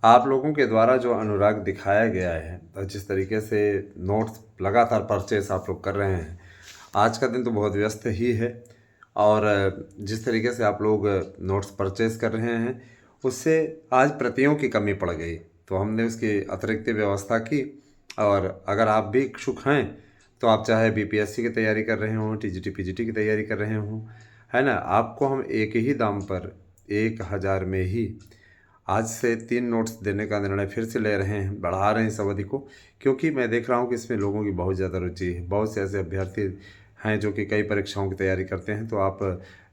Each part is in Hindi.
आप लोगों के द्वारा जो अनुराग दिखाया गया है और जिस तरीके से नोट्स लगातार परचेस आप लोग कर रहे हैं, आज का दिन तो बहुत व्यस्त ही है। और जिस तरीके से आप लोग नोट्स परचेस कर रहे हैं, उससे आज प्रतियों की कमी पड़ गई, तो हमने उसकी अतिरिक्त व्यवस्था की। और अगर आप भी इच्छुक हैं तो आप चाहे बीपीएससी की तैयारी कर रहे हों, टीजीटी पीजीटी की तैयारी कर रहे हों, है ना, आपको हम एक ही दाम पर 1000 में ही आज से 3 नोट्स देने का निर्णय फिर से ले रहे हैं, बढ़ा रहे हैं इस अवधि को। क्योंकि मैं देख रहा हूँ कि इसमें लोगों की बहुत ज़्यादा रुचि है। बहुत से ऐसे अभ्यर्थी हैं जो कि कई परीक्षाओं की तैयारी करते हैं, तो आप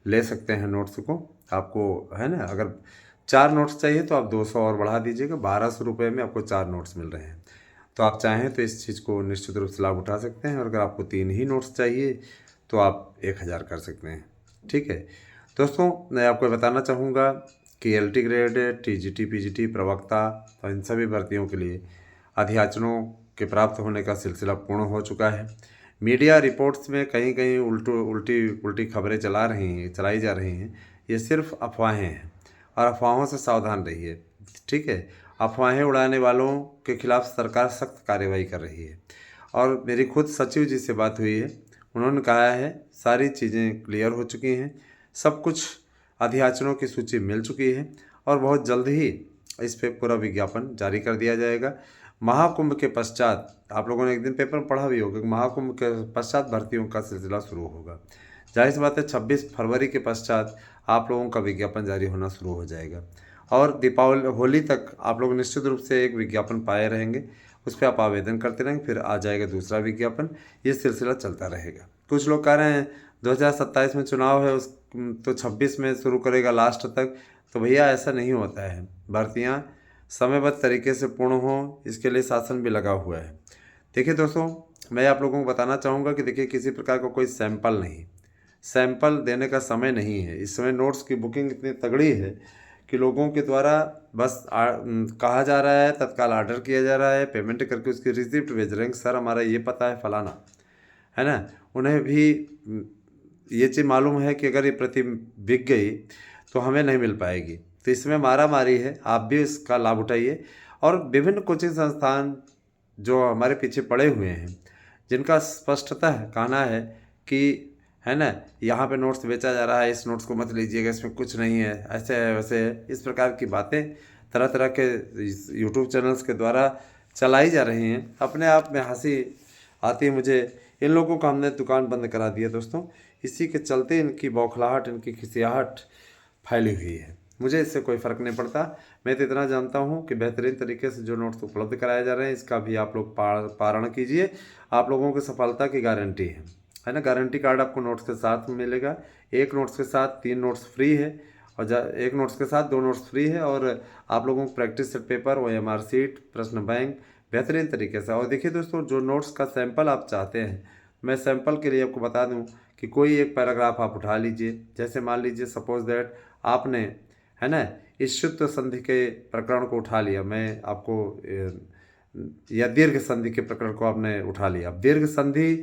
ले सकते हैं नोट्स को। आपको, है ना, अगर 4 नोट्स चाहिए तो आप 200 और बढ़ा दीजिएगा, 1200 रुपये में आपको 4 नोट्स मिल रहे हैं। तो आप चाहें तो इस चीज़ को निश्चित रूप से लाभ उठा सकते हैं। और अगर आपको 3 ही नोट्स चाहिए तो आप 1000 कर सकते हैं। ठीक है दोस्तों, मैं आपको बताना चाहूँगा कि एलटी ग्रेड, टीजीटी पीजीटी, प्रवक्ता और इन सभी भर्तियों के लिए अध्याचनों के प्राप्त होने का सिलसिला पूर्ण हो चुका है। मीडिया रिपोर्ट्स में कहीं कहीं उल्टी खबरें चलाई जा रही हैं। ये सिर्फ अफवाहें हैं और अफवाहों से सावधान रहिए। ठीक है, अफवाहें उड़ाने वालों के खिलाफ सरकार सख्त कार्रवाई कर रही है। और मेरी खुद सचिव जी से बात हुई है, उन्होंने कहा है सारी चीज़ें क्लियर हो चुकी हैं, सब कुछ अध्याचनों की सूची मिल चुकी है और बहुत जल्द ही इस पे पूरा विज्ञापन जारी कर दिया जाएगा। महाकुंभ के पश्चात, आप लोगों ने एक दिन पेपर में पढ़ा भी होगा कि महाकुंभ के पश्चात भर्तियों का सिलसिला शुरू होगा। जाहिर सी बात है 26 फरवरी के पश्चात आप लोगों का विज्ञापन जारी होना शुरू हो जाएगा। और दीपावली, होली तक आप लोग निश्चित रूप से एक विज्ञापन पाए रहेंगे। उस पर आप आवेदन करते रहेंगे, फिर आ जाएगा दूसरा विज्ञापन। ये सिलसिला चलता रहेगा। कुछ लोग कह रहे हैं 2027 में चुनाव है, उस तो 26 में शुरू करेगा लास्ट तक। तो भैया ऐसा नहीं होता है। भर्तियाँ समयबद्ध तरीके से पूर्ण हों, इसके लिए शासन भी लगा हुआ है। देखिए दोस्तों, मैं आप लोगों को बताना चाहूँगा कि देखिए, किसी प्रकार का कोई सैंपल देने का समय नहीं है। इस समय नोट्स की बुकिंग इतनी तगड़ी है कि लोगों के द्वारा बस कहा जा रहा है, तत्काल ऑर्डर किया जा रहा है, पेमेंट करके उसकी रिसिप्ट भेज रहे हैं, सर हमारा ये पता है फलाना, है ना। उन्हें भी ये चीज़ मालूम है कि अगर ये प्रति बिक गई तो हमें नहीं मिल पाएगी। तो इसमें मारा मारी है, आप भी इसका लाभ उठाइए। और विभिन्न कोचिंग संस्थान जो हमारे पीछे पड़े हुए हैं, जिनका स्पष्टतः कहना है कि, है ना, यहाँ पे नोट्स बेचा जा रहा है, इस नोट्स को मत लीजिएगा, इसमें कुछ नहीं है, ऐसे है वैसे है, इस प्रकार की बातें तरह तरह के यूट्यूब चैनल्स के द्वारा चलाई जा रही हैं। अपने आप में हंसी आती है मुझे। इन लोगों का हमने दुकान बंद करा दिया दोस्तों। इसी के चलते इनकी बौखलाहट, इनकी खिसियाहट फैली हुई है। मुझे इससे कोई फ़र्क नहीं पड़ता। मैं तो इतना जानता हूँ कि बेहतरीन तरीके से जो नोट्स उपलब्ध कराए जा रहे हैं, इसका भी आप लोग पारण कीजिए। आप लोगों की सफलता की गारंटी है ना। गारंटी कार्ड आपको नोट्स के साथ मिलेगा। एक नोट्स के साथ 3 नोट्स फ्री है, और एक नोट्स के साथ 2 नोट्स फ्री है। और आप लोगों को practice set paper, OMR seat, प्रश्न बैंक बेहतरीन तरीके से। और देखिए दोस्तों, जो नोट्स का सैंपल आप चाहते हैं, मैं सैंपल के लिए आपको बता दूं कि कोई एक पैराग्राफ आप उठा लीजिए। जैसे मान लीजिए सपोज दैट आपने, है ना, ईशुत्व संधि के प्रकरण को उठा लिया, मैं आपको या दीर्घ संधि के प्रकरण को आपने उठा लिया। अब दीर्घ संधि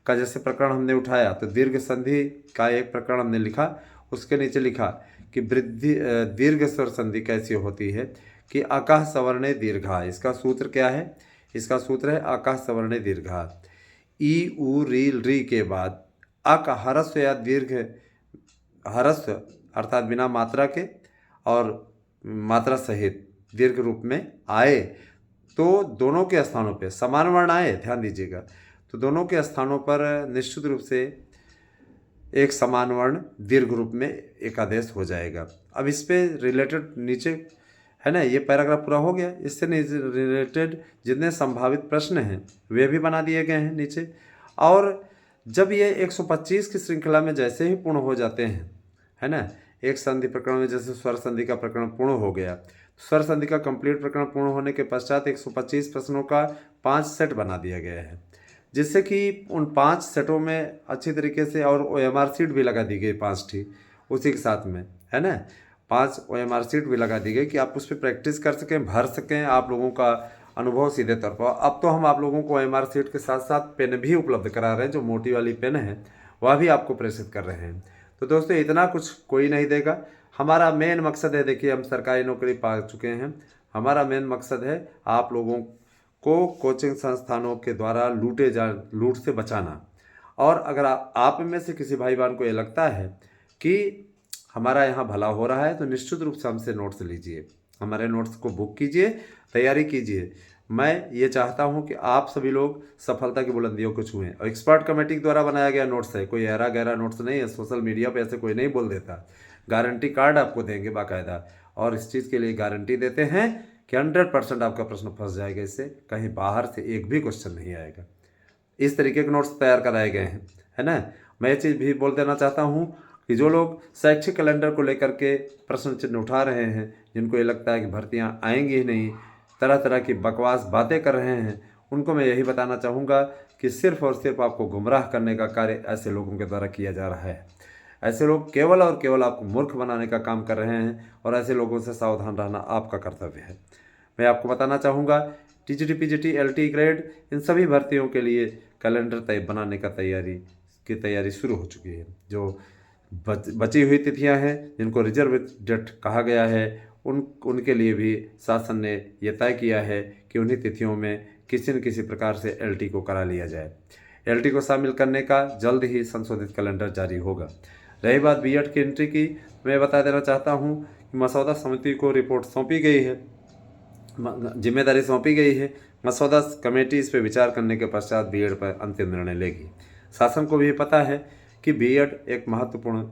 का जैसे प्रकरण हमने उठाया, तो दीर्घ संधि का एक प्रकरण हमने लिखा, उसके नीचे लिखा कि दीर्घ स्वर संधि कैसी होती है, कि अकः सवर्णे दीर्घा। इसका सूत्र क्या है? इसका सूत्र है अकः सवर्णे दीर्घा। ई उ री के बाद अक ह्रस्व या दीर्घ ह्रस्व अर्थात बिना मात्रा के और मात्रा सहित दीर्घ रूप में आए, तो दोनों के स्थानों पे समान वर्ण आए, ध्यान दीजिएगा, तो दोनों के स्थानों पर निश्चित रूप से एक समान वर्ण दीर्घ रूप में एक आदेश हो जाएगा। अब इस पे रिलेटेड नीचे, है ना, ये पैराग्राफ पूरा हो गया। इससे रिलेटेड जितने संभावित प्रश्न हैं वे भी बना दिए गए हैं नीचे। और जब ये 125 की श्रृंखला में जैसे ही पूर्ण हो जाते हैं, है ना, एक संधि प्रकरण में जैसे स्वर संधि का प्रकरण पूर्ण हो गया, स्वर संधि का कंप्लीट प्रकरण पूर्ण होने के पश्चात 125 प्रश्नों का 5 सेट बना दिया गया है, जिससे कि उन 5 सेटों में अच्छी तरीके से, और OMR सीट भी लगा दी गई 5 ठीक उसी के साथ में, है ना, 5 OMR सीट भी लगा दी गई कि आप उस पर प्रैक्टिस कर सकें, भर सकें, आप लोगों का अनुभव सीधे तौर पर। अब तो हम आप लोगों को OMR सीट के साथ साथ पेन भी उपलब्ध करा रहे हैं, जो मोटी वाली पेन है वह भी आपको प्रेषित कर रहे हैं। तो दोस्तों, इतना कुछ कोई नहीं देगा। हमारा मेन मकसद है, देखिए, हम सरकारी नौकरी पा चुके हैं, हमारा मेन मकसद है आप लोगों को कोचिंग संस्थानों के द्वारा लूट से बचाना। और अगर आप में से किसी भाई बहन को ये लगता है कि हमारा यहाँ भला हो रहा है तो निश्चित रूप से हमसे नोट्स लीजिए, हमारे नोट्स को बुक कीजिए, तैयारी कीजिए। मैं ये चाहता हूँ कि आप सभी लोग सफलता की बुलंदियों को छुएं। और एक्सपर्ट कमेटी द्वारा बनाया गया नोट्स है, कोई ऐरा गहरा नोट्स नहीं है। सोशल मीडिया पे ऐसे कोई नहीं बोल देता। गारंटी कार्ड आपको देंगे बाकायदा, और इस चीज़ के लिए गारंटी देते हैं कि 100% आपका प्रश्न फंस जाएगा, इससे कहीं बाहर से एक भी क्वेश्चन नहीं आएगा। इस तरीके के नोट्स तैयार कराए गए हैं, है ना। मैं ये चीज़ भी बोल देना चाहता हूँ कि जो लोग शैक्षिक कैलेंडर को लेकर के प्रश्न चिन्ह उठा रहे हैं, जिनको ये लगता है कि भर्तियाँ आएंगी ही नहीं, तरह तरह की बकवास बातें कर रहे हैं, उनको मैं यही बताना चाहूँगा कि सिर्फ और सिर्फ आपको गुमराह करने का कार्य ऐसे लोगों के द्वारा किया जा रहा है। ऐसे लोग केवल और केवल आपको मूर्ख बनाने का काम कर रहे हैं, और ऐसे लोगों से सावधान रहना आपका कर्तव्य है। मैं आपको बताना चाहूँगा टीजीटी, पीजीटी, एलटी ग्रेड, इन सभी भर्तियों के लिए कैलेंडर बनाने का तैयारी शुरू हो चुकी है। जो बची हुई तिथियां हैं, जिनको रिजर्व डेट कहा गया है, उनके लिए भी शासन ने यह तय किया है कि उन्हीं तिथियों में किसी न किसी प्रकार से एलटी को करा लिया जाए। एलटी को शामिल करने का जल्द ही संशोधित कैलेंडर जारी होगा। रही बात बीएड की एंट्री की, मैं बता देना चाहता हूँ कि मसौदा समिति को रिपोर्ट सौंपी गई है, जिम्मेदारी सौंपी गई है। मसौदा कमेटी इस पर विचार करने के पश्चात बीएड पर अंतिम निर्णय लेगी। शासन को भी पता है कि बीएड एक महत्वपूर्ण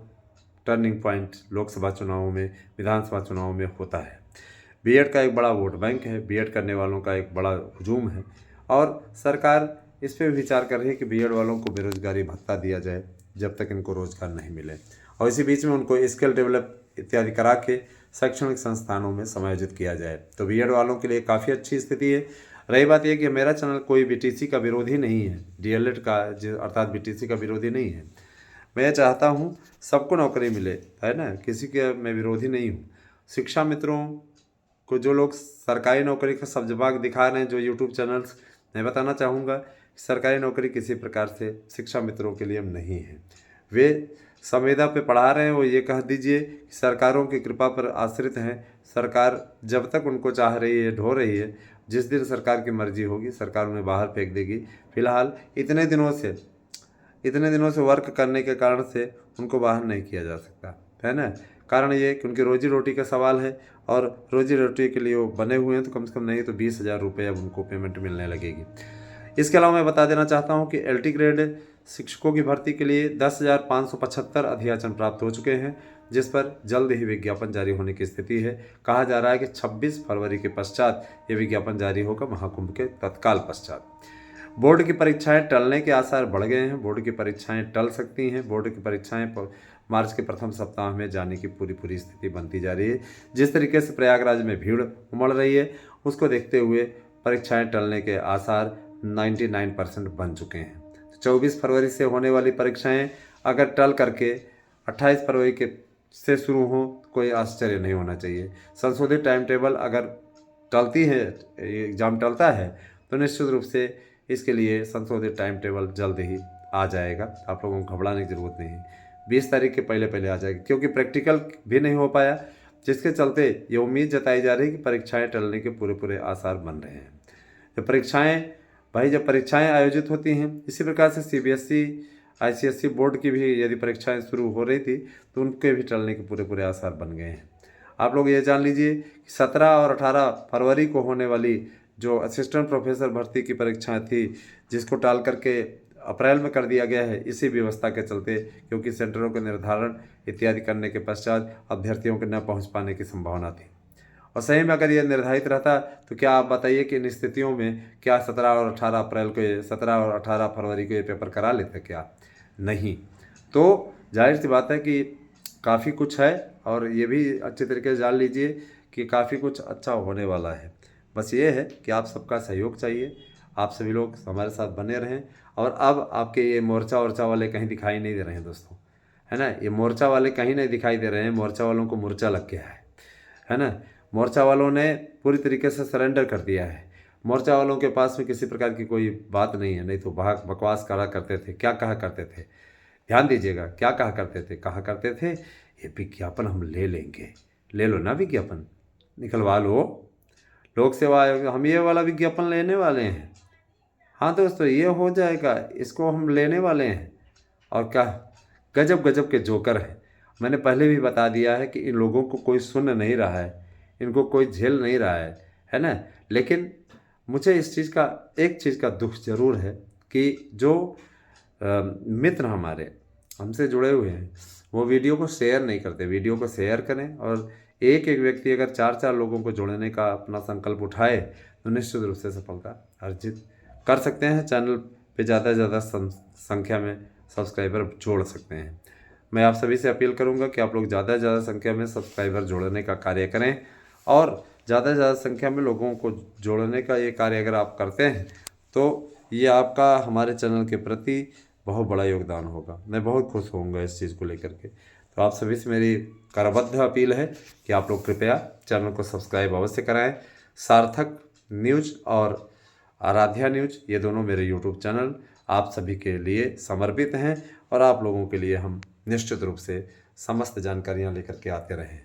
टर्निंग पॉइंट लोकसभा चुनावों में, विधानसभा चुनावों में होता है। बीएड का एक बड़ा वोट बैंक है, बीएड करने वालों का एक बड़ा हुजूम है, और सरकार इस पर विचार कर रही है कि बीएड वालों को बेरोजगारी भत्ता दिया जाए जब तक इनको रोजगार नहीं मिले, और इसी बीच में उनको स्किल डेवलप इत्यादि करा के शैक्षणिक संस्थानों में समायोजित किया जाए। तो बीएड वालों के लिए काफ़ी अच्छी स्थिति है। रही बात यह कि मेरा चैनल कोई बीटीसी का विरोधी नहीं है, डीएलएड का अर्थात बीटीसी का विरोधी नहीं है। मैं चाहता हूँ सबको नौकरी मिले, है ना, किसी के मैं विरोधी नहीं हूँ। शिक्षा मित्रों को, जो लोग सरकारी नौकरी का सब्जबाग दिखा रहे हैं, जो यूट्यूब चैनल्स, मैं बताना चाहूँगा कि सरकारी नौकरी किसी प्रकार से शिक्षा मित्रों के लिए नहीं है। वे संविदा पे पढ़ा रहे हैं, वो ये कह दीजिए कि सरकारों की कृपा पर आश्रित हैं। सरकार जब तक उनको चाह रही है, ढो रही है, जिस दिन सरकार की मर्जी होगी सरकार उन्हें बाहर फेंक देगी। फिलहाल इतने दिनों से वर्क करने के कारण से उनको बाहर नहीं किया जा सकता, है ना। कारण ये कि उनकी रोजी रोटी का सवाल है, और रोजी रोटी के लिए वो बने हुए हैं, तो कम से कम नहीं तो 20,000 रुपये अब उनको पेमेंट मिलने लगेगी। इसके अलावा मैं बता देना चाहता हूँ कि एलटी ग्रेड शिक्षकों की भर्ती के लिए 10,575 अधियाचन प्राप्त हो चुके हैं, जिस पर जल्द ही विज्ञापन जारी होने की स्थिति है। कहा जा रहा है कि 26 फरवरी के पश्चात ये विज्ञापन जारी होगा, महाकुंभ के तत्काल पश्चात। बोर्ड की परीक्षाएं टलने के आसार बढ़ गए हैं। बोर्ड की परीक्षाएं टल सकती हैं। बोर्ड की परीक्षाएं मार्च के प्रथम सप्ताह में जाने की पूरी स्थिति बनती जा रही है। जिस तरीके से प्रयागराज में भीड़ उमड़ रही है, उसको देखते हुए परीक्षाएं टलने के आसार 99% बन चुके हैं। 24 फरवरी से होने वाली परीक्षाएं अगर टल करके 28 फरवरी के से शुरू हो, कोई आश्चर्य नहीं होना चाहिए। संशोधित टाइम टेबल अगर टलती है, एग्ज़ाम टलता है, तो निश्चित रूप से इसके लिए संशोधित टाइम टेबल जल्द ही आ जाएगा। आप लोगों को घबराने की ज़रूरत नहीं है। 20 तारीख के पहले आ जाएगी, क्योंकि प्रैक्टिकल भी नहीं हो पाया, जिसके चलते ये उम्मीद जताई जा रही है कि परीक्षाएं टलने के पूरे आसार बन रहे हैं। जब परीक्षाएं आयोजित होती हैं, इसी प्रकार से सीबीएसई, आईसीएसई बोर्ड की भी यदि परीक्षाएं शुरू हो रही थी, तो उनके भी टलने के पूरे आसार बन गए हैं। आप लोग ये जान लीजिए कि 17 और 18 फरवरी को होने वाली जो असिस्टेंट प्रोफेसर भर्ती की परीक्षाएं थी, जिसको टाल करके अप्रैल में कर दिया गया है, इसी व्यवस्था के चलते, क्योंकि सेंटरों के निर्धारण इत्यादि करने के पश्चात अभ्यर्थियों के न पहुंच पाने की संभावना थी। और सही में अगर यह निर्धारित रहता, तो क्या आप बताइए कि इन स्थितियों में क्या 17 और 18 फरवरी को ये पेपर करा लेते? क्या नहीं। तो जाहिर सी बात है कि काफ़ी कुछ है, और ये भी अच्छे तरीके से जान लीजिए कि काफ़ी कुछ अच्छा होने वाला है। बस ये है कि आप सबका सहयोग चाहिए, आप सभी लोग हमारे साथ बने रहें। और अब आपके ये मोर्चा वाले कहीं दिखाई नहीं दे रहे हैं दोस्तों, है ना। ये मोर्चा वाले कहीं नहीं दिखाई दे रहे हैं। मोर्चा वालों को मोर्चा लग गया है ना। मोर्चा वालों ने पूरी तरीके से सरेंडर कर दिया है। मोर्चा वालों के पास में किसी प्रकार की कोई बात नहीं है, नहीं तो बकवास करा करते थे। क्या कहा करते थे, ध्यान दीजिएगा, क्या कहा करते थे, ये विज्ञापन हम ले लेंगे। ले लो ना विज्ञापन, निकलवा लो। लोक सेवा आयोग, हम ये वाला विज्ञापन लेने वाले हैं। हाँ दोस्तों, ये हो जाएगा, इसको हम लेने वाले हैं। और क्या गजब गजब के जोकर हैं। मैंने पहले भी बता दिया है कि इन लोगों को कोई सुन नहीं रहा है, इनको कोई झेल नहीं रहा है ना। लेकिन मुझे एक चीज़ का दुख जरूर है कि जो मित्र हमारे हमसे जुड़े हुए हैं वो वीडियो को शेयर नहीं करते। वीडियो को शेयर करें, और एक एक व्यक्ति अगर 4-4 लोगों को जोड़ने का अपना संकल्प उठाए तो निश्चित रूप से सफलता अर्जित कर सकते हैं। चैनल पे ज़्यादा से ज़्यादा संख्या में सब्सक्राइबर जोड़ सकते हैं। मैं आप सभी से अपील करूंगा कि आप लोग ज़्यादा से ज़्यादा संख्या में सब्सक्राइबर जोड़ने का कार्य करें, और ज़्यादा से ज़्यादा संख्या में लोगों को जोड़ने का ये कार्य अगर आप करते हैं तो ये आपका हमारे चैनल के प्रति बहुत बड़ा योगदान होगा। मैं बहुत खुश होऊंगा इस चीज़ को लेकर के। तो आप सभी से मेरी करबद्ध अपील है कि आप लोग कृपया चैनल को सब्सक्राइब अवश्य कराएं। सार्थक न्यूज़ और आराध्या न्यूज़, ये दोनों मेरे यूट्यूब चैनल आप सभी के लिए समर्पित हैं, और आप लोगों के लिए हम निश्चित रूप से समस्त जानकारियां लेकर के आते रहे।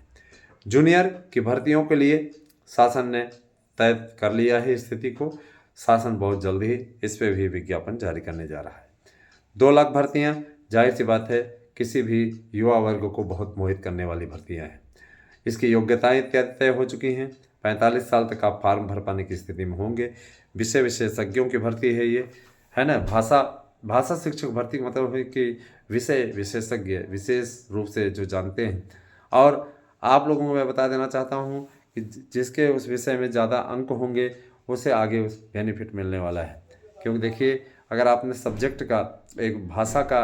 जूनियर की भर्तियों के लिए शासन ने तय कर लिया है स्थिति को। शासन बहुत जल्द ही इस पर भी विज्ञापन जारी करने जा रहा है। 2 लाख भर्तियां, जाहिर सी बात है, किसी भी युवा वर्ग को बहुत मोहित करने वाली भर्तियां हैं। इसकी योग्यताएं इत्यादि तय हो चुकी हैं। 45 साल तक आप फार्म भर पाने की स्थिति में होंगे। विषय विशेषज्ञों की भर्ती है ये, है ना। भाषा शिक्षक भर्ती का मतलब है कि विषय विशेषज्ञ विशेष रूप से जो जानते हैं। और आप लोगों को मैं बता देना चाहता हूँ कि जिसके उस विषय में ज़्यादा अंक होंगे उसे आगे उस बेनिफिट मिलने वाला है। क्योंकि देखिए, अगर आपने सब्जेक्ट का, एक भाषा का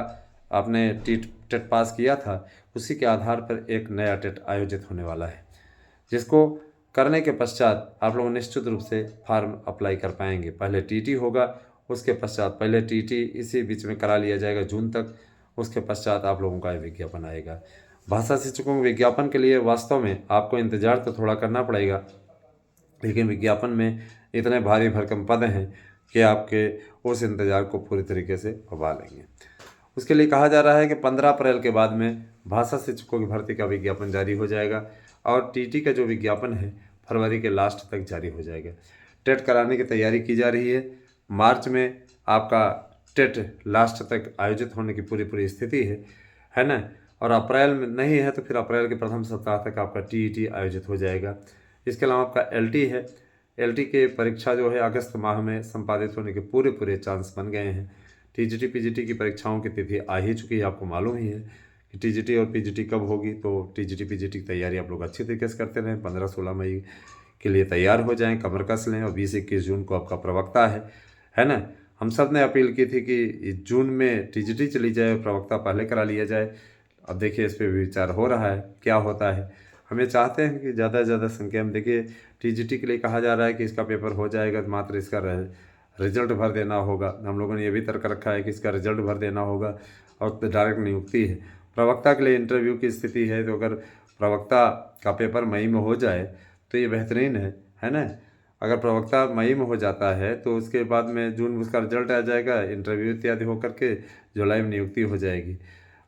आपने टेट पास किया था, उसी के आधार पर एक नया टेट आयोजित होने वाला है, जिसको करने के पश्चात आप लोग निश्चित रूप से फॉर्म अप्लाई कर पाएंगे। पहले टीटी होगा, उसके पश्चात पहले टीटी इसी बीच में करा लिया जाएगा जून तक, उसके पश्चात आप लोगों का विज्ञापन आएगा। भाषा शिक्षकों के विज्ञापन के लिए वास्तव में आपको इंतज़ार तो थोड़ा करना पड़ेगा, लेकिन विज्ञापन में इतने भारी भरकम पद हैं कि आपके उस इंतज़ार को पूरी तरीके से भगा लेंगे। उसके लिए कहा जा रहा है कि 15 अप्रैल के बाद में भाषा शिक्षकों की भर्ती का विज्ञापन जारी हो जाएगा, और टीटी का जो विज्ञापन है फरवरी के लास्ट तक जारी हो जाएगा। टेट कराने की तैयारी की जा रही है। मार्च में आपका टेट लास्ट तक आयोजित होने की पूरी स्थिति है ना। और अप्रैल में नहीं है तो फिर अप्रैल के प्रथम सप्ताह तक आपका टीईटी आयोजित हो जाएगा। इसके अलावा आपका एलटी है। एलटी के परीक्षा जो है अगस्त माह में संपादित होने के पूरे चांस बन गए हैं। टीजीटी पीजीटी की परीक्षाओं की तिथि आ ही चुकी है, आपको मालूम ही है कि टीजीटी और पीजीटी कब होगी। तो टीजीटी पीजीटी की तैयारी आप लोग अच्छी तरीके से करते रहें। 15-16 मई के लिए तैयार हो जाएं, कमर कस लें। और 20-21 जून को आपका प्रवक्ता है ना। हम सब ने अपील की थी कि जून में टीजीटी चली जाए, प्रवक्ता पहले करा लिया जाए। अब देखिए, इस पर भी विचार हो रहा है, क्या होता है। हमें चाहते हैं कि ज़्यादा से ज़्यादा संख्या में, देखिए टीजीटी के लिए कहा जा रहा है कि इसका पेपर हो जाएगा, मात्र इसका रिजल्ट भर देना होगा। हम लोगों ने ये भी तर्क रखा है कि इसका रिजल्ट भर देना होगा, और डायरेक्ट नियुक्ति है। प्रवक्ता के लिए इंटरव्यू की स्थिति है, तो अगर प्रवक्ता का पेपर मई में हो जाए तो ये बेहतरीन है ना। अगर प्रवक्ता मई में हो जाता है तो उसके बाद में जून में उसका रिजल्ट आ जाएगा, इंटरव्यू इत्यादि होकर के जुलाई में नियुक्ति हो जाएगी।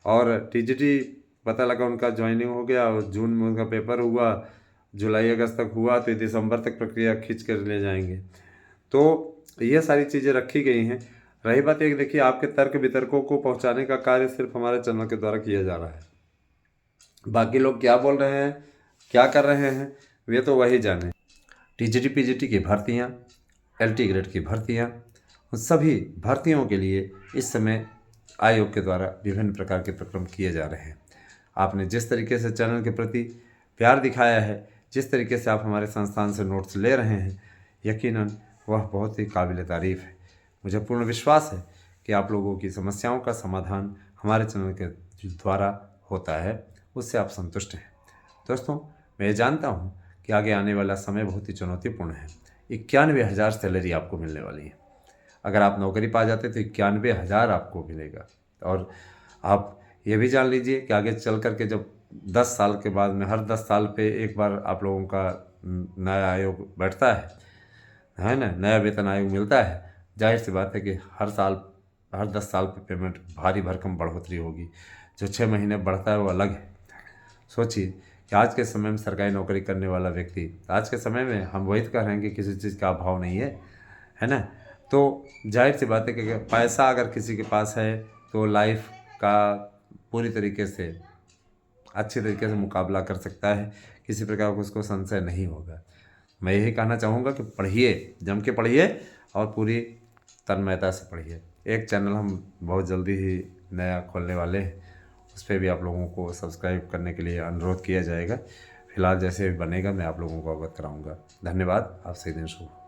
और टीजीटी पता लगा उनका ज्वाइनिंग हो गया, और जून में उनका पेपर हुआ, जुलाई अगस्त तक हुआ, तो दिसंबर तक प्रक्रिया खींच कर ले जाएंगे। तो ये सारी चीज़ें रखी गई हैं। रही बात एक, देखिए आपके तर्क वितर्कों को पहुंचाने का कार्य सिर्फ हमारे चैनल के द्वारा किया जा रहा है। बाकी लोग क्या बोल रहे हैं, क्या कर रहे हैं, वे तो वही जाने। टीजीटी पीजीटी की भर्तियां, एलटी ग्रेड की भर्तियां, उन सभी भर्तियों के लिए इस समय आयोग के द्वारा विभिन्न प्रकार के प्रक्रम किए जा रहे हैं। आपने जिस तरीके से चैनल के प्रति प्यार दिखाया है, जिस तरीके से आप हमारे संस्थान से नोट्स ले रहे हैं, यकीनन वह बहुत ही काबिल तारीफ़ है। मुझे पूर्ण विश्वास है कि आप लोगों की समस्याओं का समाधान हमारे चैनल के द्वारा होता है, उससे आप संतुष्ट हैं। दोस्तों, मैं जानता हूँ कि आगे आने वाला समय बहुत ही चुनौतीपूर्ण है। 91,000 सैलरी आपको मिलने वाली है। अगर आप नौकरी पा जाते तो 91,000 आपको मिलेगा। और आप ये भी जान लीजिए कि आगे चल कर के जब 10 साल के बाद में, हर 10 साल पे एक बार आप लोगों का नया आयोग बैठता है ना, नया वेतन आयोग मिलता है। जाहिर सी बात है कि हर 10 साल पे पेमेंट भारी भरकम बढ़ोतरी होगी। जो 6 महीने बढ़ता है वो अलग है। सोचिए कि आज के समय में सरकारी नौकरी करने वाला व्यक्ति, आज के समय में हम वही तो कह रहे हैं कि किसी चीज़ का अभाव नहीं है ना। तो जाहिर सी बात है कि पैसा अगर किसी के पास है तो लाइफ का पूरी तरीके से अच्छे तरीके से मुकाबला कर सकता है, किसी प्रकार का उसको संशय नहीं होगा। मैं यही कहना चाहूँगा कि पढ़िए, जम के पढ़िए और पूरी तन्मयता से पढ़िए। एक चैनल हम बहुत जल्दी ही नया खोलने वाले हैं, उस पर भी आप लोगों को सब्सक्राइब करने के लिए अनुरोध किया जाएगा। फिलहाल जैसे भी बनेगा मैं आप लोगों को अवगत कराऊँगा। धन्यवाद। आपसे दिन शुभ।